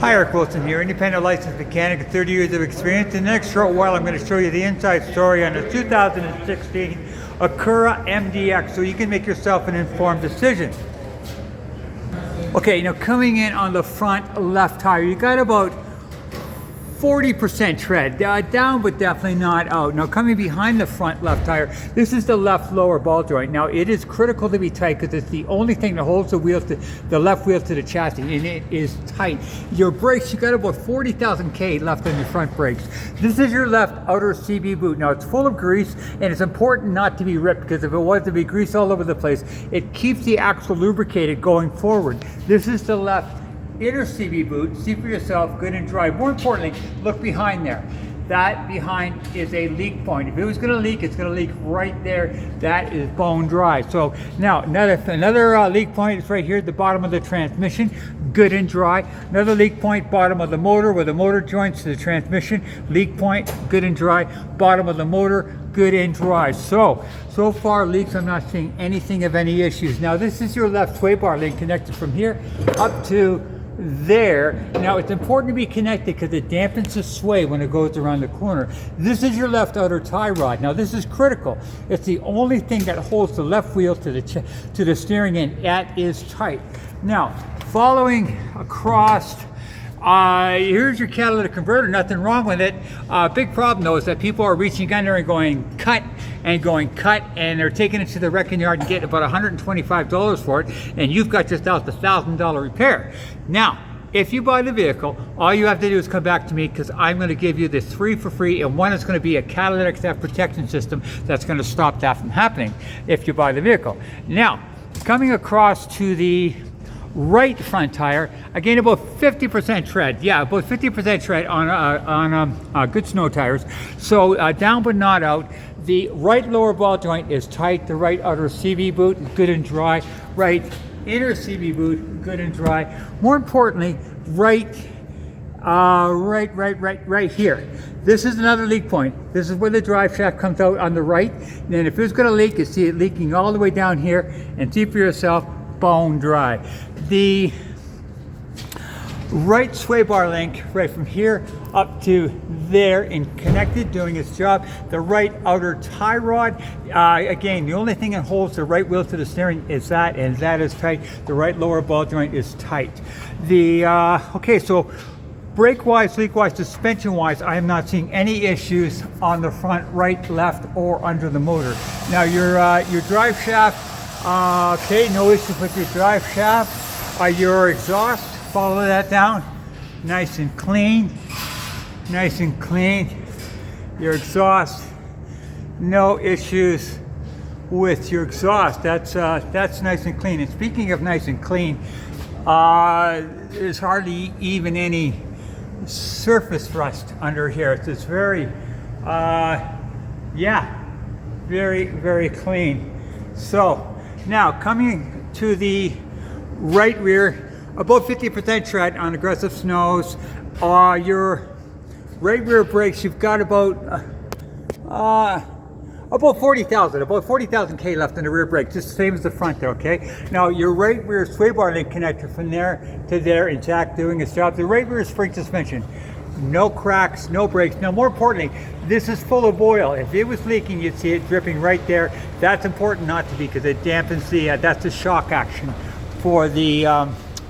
Hi, Eric Wilson here, independent licensed mechanic with 30 years of experience. In the next short while, I'm going to show you the inside story on a 2016 Acura MDX so you can make yourself an informed decision. Okay, now coming in on the front left tire, you got about 40% tread, down but definitely not out. Now coming behind the front left tire, this is the left lower ball joint. Now it is critical to be tight because it's the only thing that holds the wheel to the left wheel to the chassis, and it is tight. Your brakes, you got about 40,000 K left on your front brakes. This is your left outer CB boot. Now it's full of grease and it's important not to be ripped because if it was to be grease all over the place, it keeps the axle lubricated going forward. This is the left inner CB boot. See for yourself, good and dry. More importantly, look behind there. That behind is a leak point. If it was going to leak, it's going to leak right there. That is bone dry. So now another leak point is right here at the bottom of the transmission, good and dry. Another leak point, bottom of the motor where the motor joins to the transmission, leak point, good and dry. Bottom of the motor, good and dry. So far leaks, I'm not seeing anything of any issues. Now this is your left sway bar link connected from here up to there. Now it's important to be connected because it dampens the sway when it goes around the corner. This is your left outer tie rod. Now this is critical. It's the only thing that holds the left wheel to the steering end. That is tight. Now following across, here's your catalytic converter. Nothing wrong with it. Big problem though is that people are reaching under and going cut, and they're taking it to the wrecking yard and getting about $125 for it, and you've got just out the $1,000 repair. Now, if you buy the vehicle, all you have to do is come back to me because I'm going to give you this 3 for free, and one is going to be a catalytic theft protection system that's going to stop that from happening if you buy the vehicle. Now, coming across to the right front tire, again about 50% tread. Yeah, about 50% tread on good snow tires. So down but not out. The right lower ball joint is tight. The right outer CV boot, good and dry. Right inner CV boot, good and dry. More importantly, right here. This is another leak point. This is where the drive shaft comes out on the right. And then if it's going to leak, you see it leaking all the way down here, and see for yourself, bone dry. The right sway bar link right from here up to there and connected, doing its job. The right outer tie rod, again, the only thing that holds the right wheel to the steering is that, and that is tight. The right lower ball joint is tight. The okay, so brake wise, leak wise, suspension wise, I am not seeing any issues on the front, right, left, or under the motor. Now your drive shaft, okay, no issues with your drive shaft. Your exhaust, follow that down, nice and clean, nice and clean. Your exhaust, no issues with your exhaust. That's nice and clean. And speaking of nice and clean, there's hardly even any surface rust under here. It's just very, yeah, very, very clean. So now coming to the right rear, about 50% tread on aggressive snows. Your right rear brakes, you've got about 40,000 K left in the rear brake, just the same as the front there, okay? Now your right rear sway bar link connector from there to there, intact, doing its job. The right rear spring suspension, no cracks, no breaks. Now more importantly, this is full of oil. If it was leaking, you'd see it dripping right there. That's important not to be because it dampens the, that's the shock action for the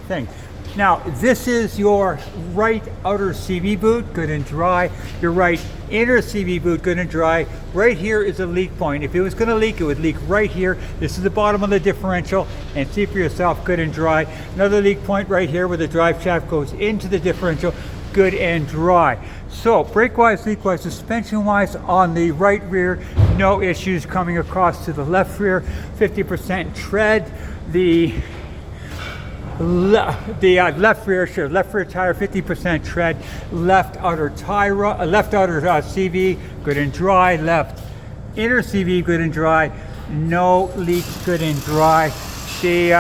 thing. Now this is your right outer CV boot, good and dry. Your right inner CV boot, good and dry. Right here is a leak point. If it was going to leak, it would leak right here. This is the bottom of the differential, and see for yourself, good and dry. Another leak point right here where the drive shaft goes into the differential, good and dry. So brake wise, leak wise, suspension wise on the right rear, no issues. Coming across to the left rear, 50% tread. The left rear tire, 50% tread. Left outer tire, left outer CV, good and dry. Left inner CV, good and dry. No leaks, good and dry. The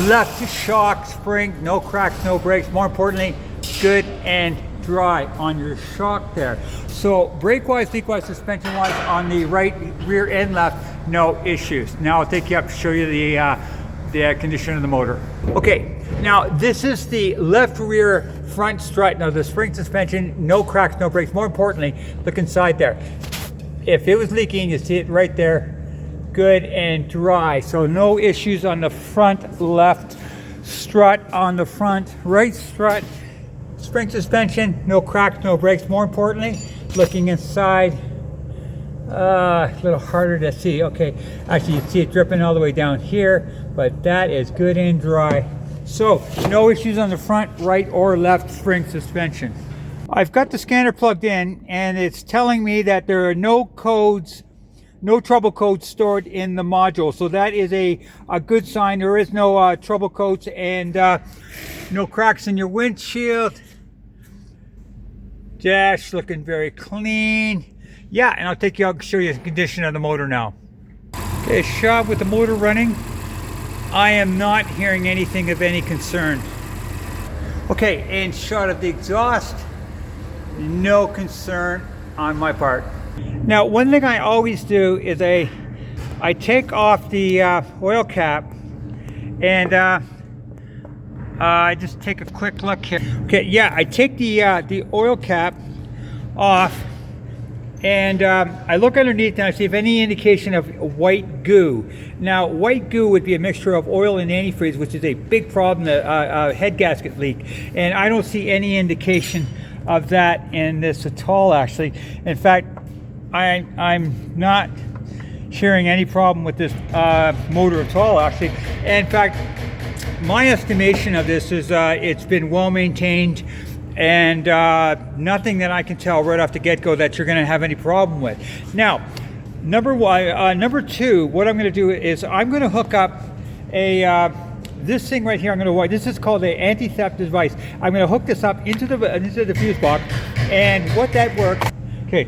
left shock spring, no cracks, no breaks. More importantly, good and dry on your shock there. So brake wise, leak wise, suspension wise on the right rear and left, no issues. Now I'll take you up to show you the condition of the motor. Okay, Now, this is the left rear front strut. Now, the spring suspension, no cracks, no breaks. More importantly, look inside there. If it was leaking, you see it right there, good and dry. So no issues on the front left strut, on the front right strut. Spring suspension, no cracks, no breaks. More importantly, looking inside, a little harder to see. Okay, actually you see it dripping all the way down here, but that is good and dry. So no issues on the front, right or left spring suspension. I've got the scanner plugged in and it's telling me that there are no codes, no trouble codes stored in the module. So that is a good sign. There is no trouble codes and no cracks in your windshield. Dash looking very clean. Yeah, and I'll show you the condition of the motor now. Okay, shot with the motor running. I am not hearing anything of any concern. Okay, and shot of the exhaust. No concern on my part. Now, one thing I always do is I take off the oil cap and I just take a quick look here. Okay, yeah, I take the oil cap off and I look underneath and I see if any indication of white goo. Now, white goo would be a mixture of oil and antifreeze, which is a big problem, the head gasket leak. And I don't see any indication of that in this at all, actually. In fact, I'm not hearing any problem with this motor at all, actually. In fact, my estimation of this is it's been well maintained and nothing that I can tell right off the get-go that you're going to have any problem with. Now, number two, what I'm going to do is I'm going to hook up this thing right here. This is called an anti-theft device. I'm going to hook this up into the fuse box, and what that works. Okay,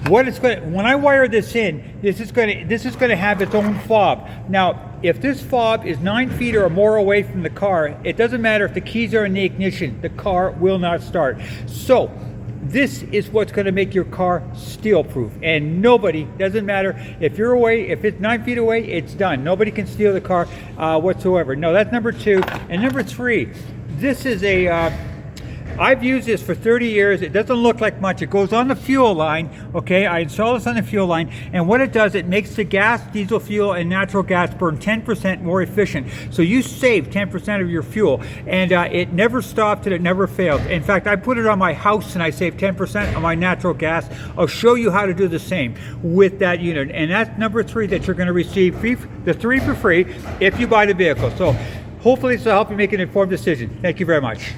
when I wire this in, this is going to have its own fob. Now, if this fob is 9 feet or more away from the car, it doesn't matter if the keys are in the ignition, the car will not start. So this is what's going to make your car steel proof, and nobody, doesn't matter if you're away, if it's 9 feet away, it's done. Nobody can steal the car whatsoever. No, that's number two. And number three, this is I've used this for 30 years. It doesn't look like much. It goes on the fuel line. Okay, I install this on the fuel line, and what it does, it makes the gas, diesel fuel, and natural gas burn 10% more efficient. So you save 10% of your fuel, and it never stopped and it never failed. In fact, I put it on my house and I save 10% on my natural gas. I'll show you how to do the same with that unit, and that's number three that you're going to receive the 3 for free if you buy the vehicle. So hopefully this will help you make an informed decision. Thank you very much.